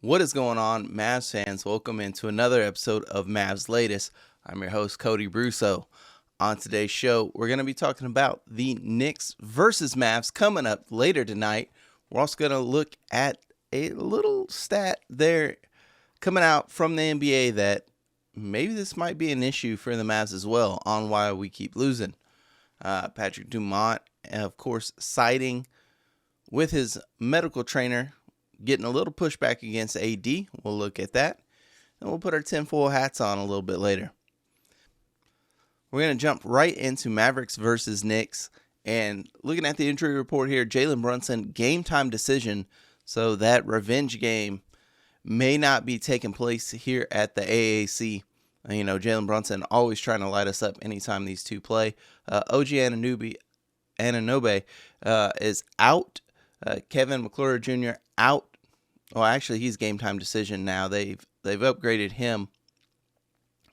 What is going on, Mavs fans? Welcome into another episode of Mavs Latest. I'm your host, Cody Brusso. On today's show, we're going to be talking about the Knicks versus Mavs coming up later tonight. We're also going to look at a little stat there coming out from the NBA that maybe this might be an issue for the Mavs as well on why we keep losing. Patrick Dumont, of course, siding with his medical trainer, getting a little pushback against AD. We'll look at that. And we'll put our tinfoil hats on a little bit later. We're going to jump right into Mavericks versus Knicks. And looking at the injury report here, Jalen Brunson, game time decision. So that revenge game may not be taking place here at the AAC. You know, Jalen Brunson always trying to light us up anytime these two play. OG Anunoby is out. Kevin McClure Jr. out. Well, actually, he's game time decision now. They've upgraded him,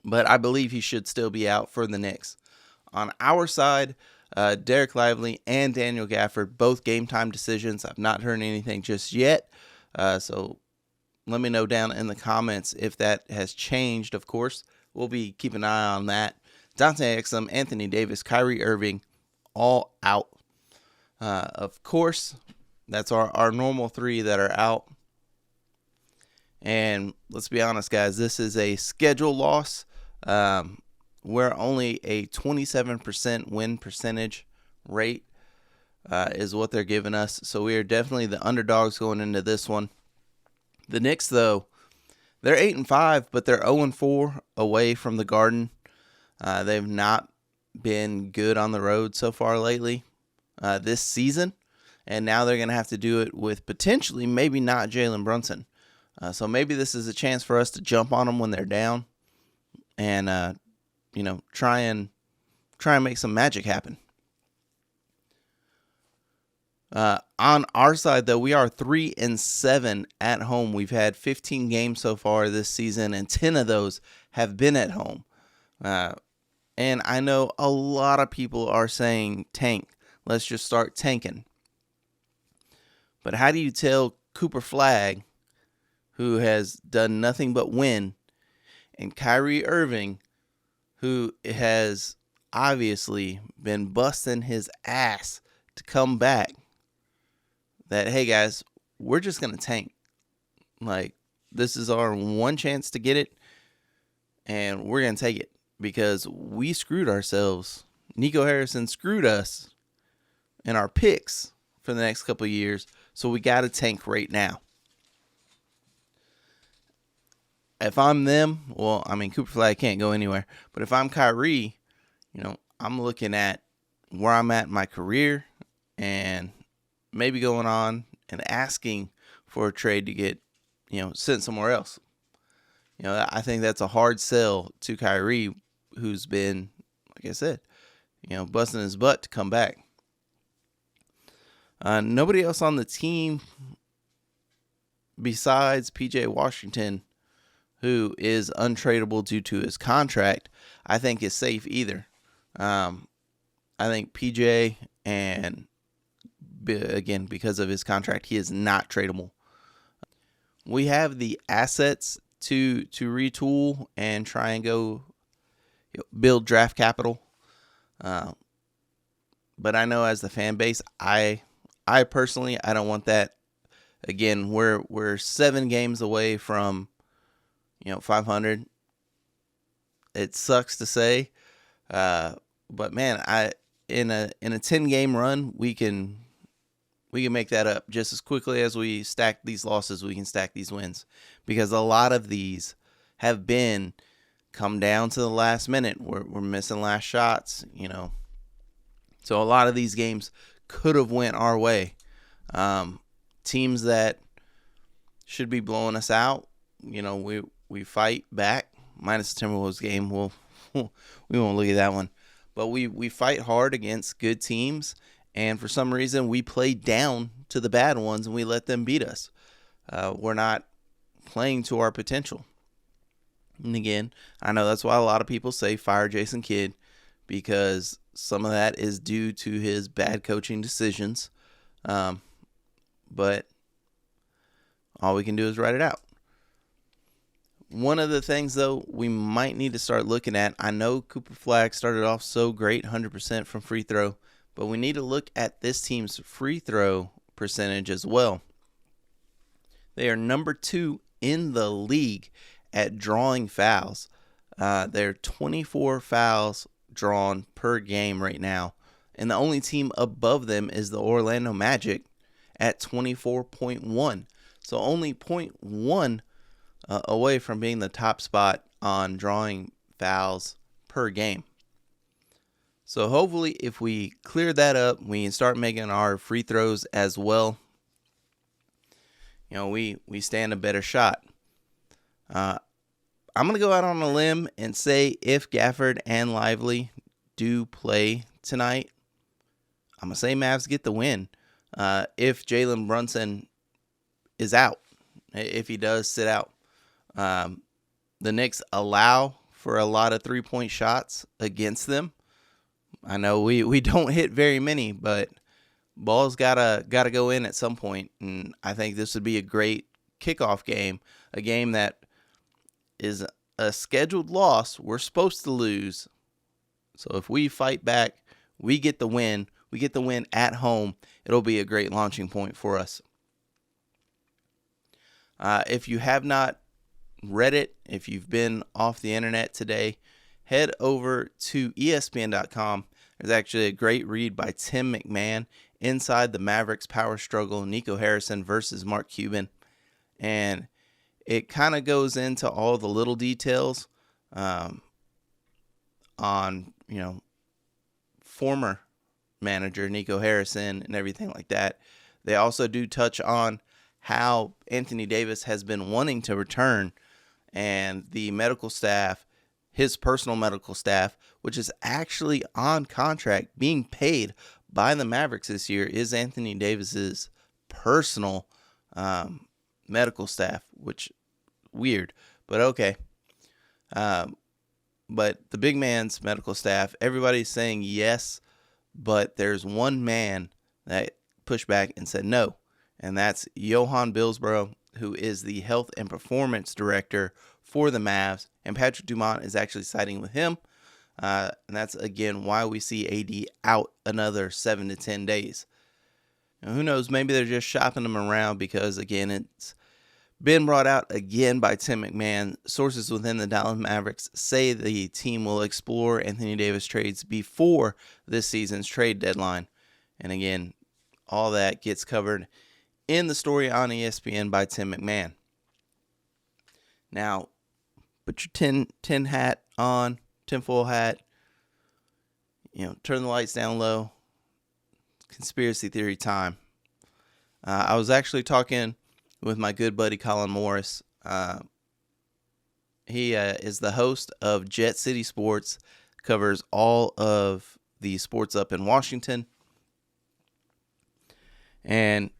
but I believe he should still be out for the Knicks. On our side, Derek Lively and Daniel Gafford, both game time decisions. I've not heard anything just yet, so let me know down in the comments if that has changed. Of course, we'll be keeping an eye on that. Dante Exum, Anthony Davis, Kyrie Irving, all out. Of course, that's our normal three that are out. And let's be honest, guys, this is a schedule loss. We're only a 27% win percentage rate is what they're giving us. So we are definitely the underdogs going into this one. The Knicks, though, they're 8-5, but they're 0-4 away from the Garden. They've not been good on the road so far lately this season. And now they're going to have to do it with potentially maybe not Jalen Brunson. So maybe this is a chance for us to jump on them when they're down and, try and make some magic happen. On our side, though, we are 3-7 at home. We've had 15 games so far this season, and 10 of those have been at home. And I know a lot of people are saying tank. Let's just start tanking. But how do you tell Cooper Flagg, who has done nothing but win, and Kyrie Irving, who has obviously been busting his ass to come back, that, hey, guys, we're just going to tank. Like, this is our one chance to get it, and we're going to take it because we screwed ourselves. Nico Harrison screwed us in our picks for the next couple of years, so we got to tank right now. If I'm them, well, I mean, Cooper Flagg can't go anywhere. But if I'm Kyrie, I'm looking at where I'm at in my career and maybe going on and asking for a trade to get, sent somewhere else. I think that's a hard sell to Kyrie, who's been, like I said, busting his butt to come back. Nobody else on the team besides PJ Washington, who is untradeable due to his contract, I think is safe either. I think PJ, and again, because of his contract, he is not tradable. We have the assets to retool and try and go build draft capital. But I know as the fan base, I personally, I don't want that. Again, we're 7 games away from 500. It sucks to say, but man, in a 10-game run, we can make that up just as quickly as we stack these losses. We can stack these wins because a lot of these have been come down to the last minute. We're missing last shots, So a lot of these games could have went our way. Teams that should be blowing us out, we fight back, minus the Timberwolves game. We won't look at that one. But we fight hard against good teams, and for some reason we play down to the bad ones and we let them beat us. We're not playing to our potential. And again, I know that's why a lot of people say fire Jason Kidd, because some of that is due to his bad coaching decisions. But all we can do is write it out. One of the things, though, we might need to start looking at, I know Cooper Flagg started off so great, 100% from free throw, but we need to look at this team's free throw percentage as well. They are number 2 in the league at drawing fouls. They're 24 fouls drawn per game right now. And the only team above them is the Orlando Magic at 24.1. So only 0.1 away from being the top spot on drawing fouls per game. So hopefully if we clear that up, we can start making our free throws as well. We stand a better shot. I'm going to go out on a limb and say if Gafford and Lively do play tonight, I'm going to say Mavs get the win. If Jalen Brunson is out, if he does sit out, the Knicks allow for a lot of three-point shots against them. I know we don't hit very many, but ball's gotta go in at some point, and I think this would be a great kickoff game, a game that is a scheduled loss. We're supposed to lose, so if we fight back, we get the win. We get the win at home. It'll be a great launching point for us. If you have not read it, if you've been off the internet today, head over to ESPN.com. There's actually a great read by Tim McMahon, Inside the Mavericks Power Struggle, Nico Harrison versus Mark Cuban. And it kind of goes into all the little details on, former manager Nico Harrison and everything like that. They also do touch on how Anthony Davis has been wanting to return, and the medical staff, his personal medical staff, which is actually on contract being paid by the Mavericks this year, is Anthony Davis's personal medical staff, which weird, but okay. But the big man's medical staff, everybody's saying yes, but there's one man that pushed back and said no, and that's Johan Billsborough, who is the health and performance director for the Mavs, and Patrick Dumont is actually siding with him, and that's, again, why we see AD out another 7 to 10 days. Now, who knows, maybe they're just shopping him around because, again, it's been brought out again by Tim McMahon. Sources within the Dallas Mavericks say the team will explore Anthony Davis trades before this season's trade deadline. And again, all that gets covered in the story on ESPN by Tim McMahon. Now, put your tin hat on, tinfoil hat, turn the lights down low. Conspiracy theory time. I was actually talking with my good buddy Colin Morris. He is the host of Jet City Sports, covers all of the sports up in Washington. And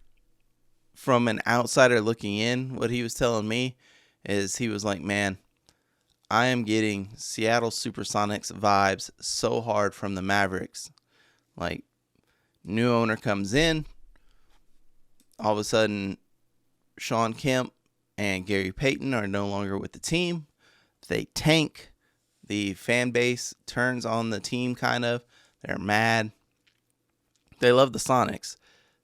from an outsider looking in, what he was telling me is he was like, man, I am getting Seattle Supersonics vibes so hard from the Mavericks. Like, new owner comes in, all of a sudden Sean Kemp and Gary Payton are no longer with the team. They tank. The fan base turns on the team, kind of. They're mad. They love the Sonics.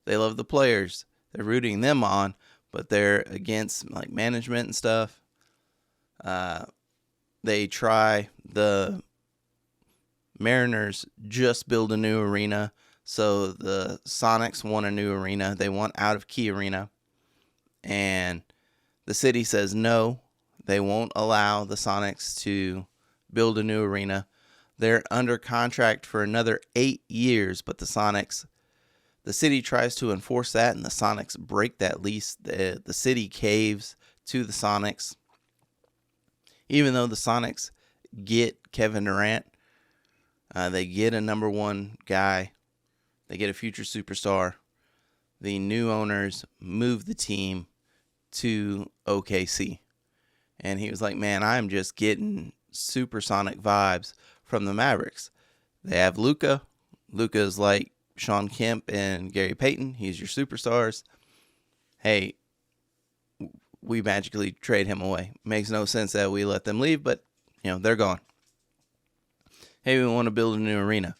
They love the players. They're rooting them on, but they're against management and stuff. They try. The Mariners just build a new arena, so the Sonics want a new arena. They want out of Key Arena. And the city says no, they won't allow the Sonics to build a new arena. They're under contract for another 8 years, but the city tries to enforce that, and the Sonics break that lease. The city caves to the Sonics. Even though the Sonics get Kevin Durant, they get a number one guy, they get a future superstar. The new owners move the team to OKC. And he was like, man, I'm just getting supersonic vibes from the Mavericks. They have Luka. Luka's like Sean Kemp and Gary Payton. He's your superstars. Hey, we magically trade him away. Makes no sense that we let them leave, but they're gone. Hey, we want to build a new arena.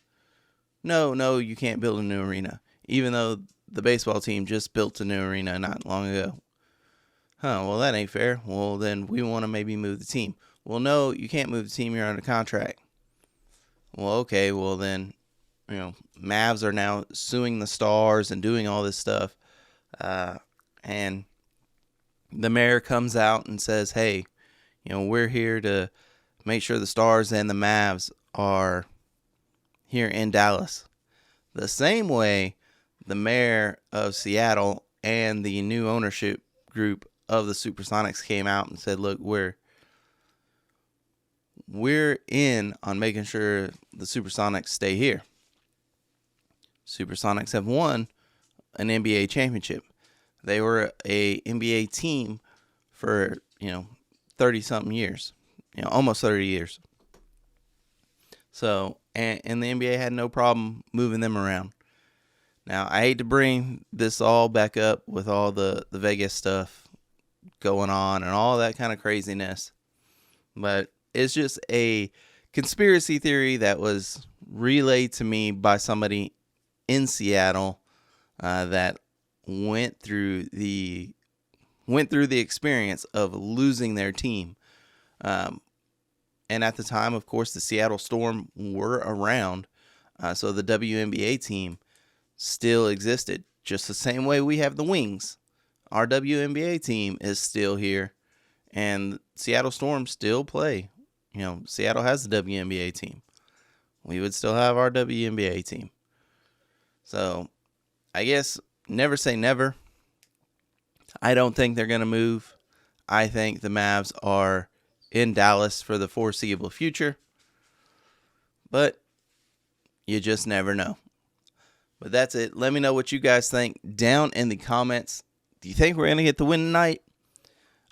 No, you can't build a new arena, even though the baseball team just built a new arena not long ago. Well, that ain't fair. Well, then we want to maybe move the team. Well, no, you can't move the team. You're under contract. Well, okay. Well, then, Mavs are now suing the Stars and doing all this stuff. And the mayor comes out and says, hey, we're here to make sure the Stars and the Mavs are here in Dallas. The same way the mayor of Seattle and the new ownership group of the Supersonics came out and said, look, we're in on making sure the Supersonics stay here. Supersonics have won an NBA championship. They were a NBA team for, 30 something years, almost 30 years. So, and the NBA had no problem moving them around. Now, I hate to bring this all back up with all the Vegas stuff going on and all that kind of craziness, but it's just a conspiracy theory that was relayed to me by somebody in Seattle that went through the experience of losing their team. And at the time, of course, the Seattle Storm were around, so the WNBA team still existed. Just the same way we have the Wings. Our WNBA team is still here, and Seattle Storm still play. Seattle has the WNBA team. We would still have our WNBA team. So, I guess never say never. I don't think they're going to move. I think the Mavs are in Dallas for the foreseeable future. But you just never know. But that's it. Let me know what you guys think down in the comments. Do you think we're going to get the win tonight?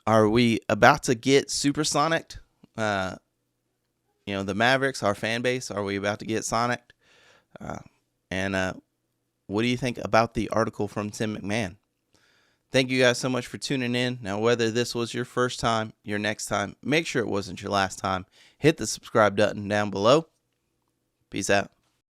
Are we about to get supersonicked? The Mavericks, our fan base, are we about to get sonicked? And what do you think about the article from Tim McMahon? Thank you guys so much for tuning in. Now, whether this was your first time, your next time, make sure it wasn't your last time. Hit the subscribe button down below. Peace out.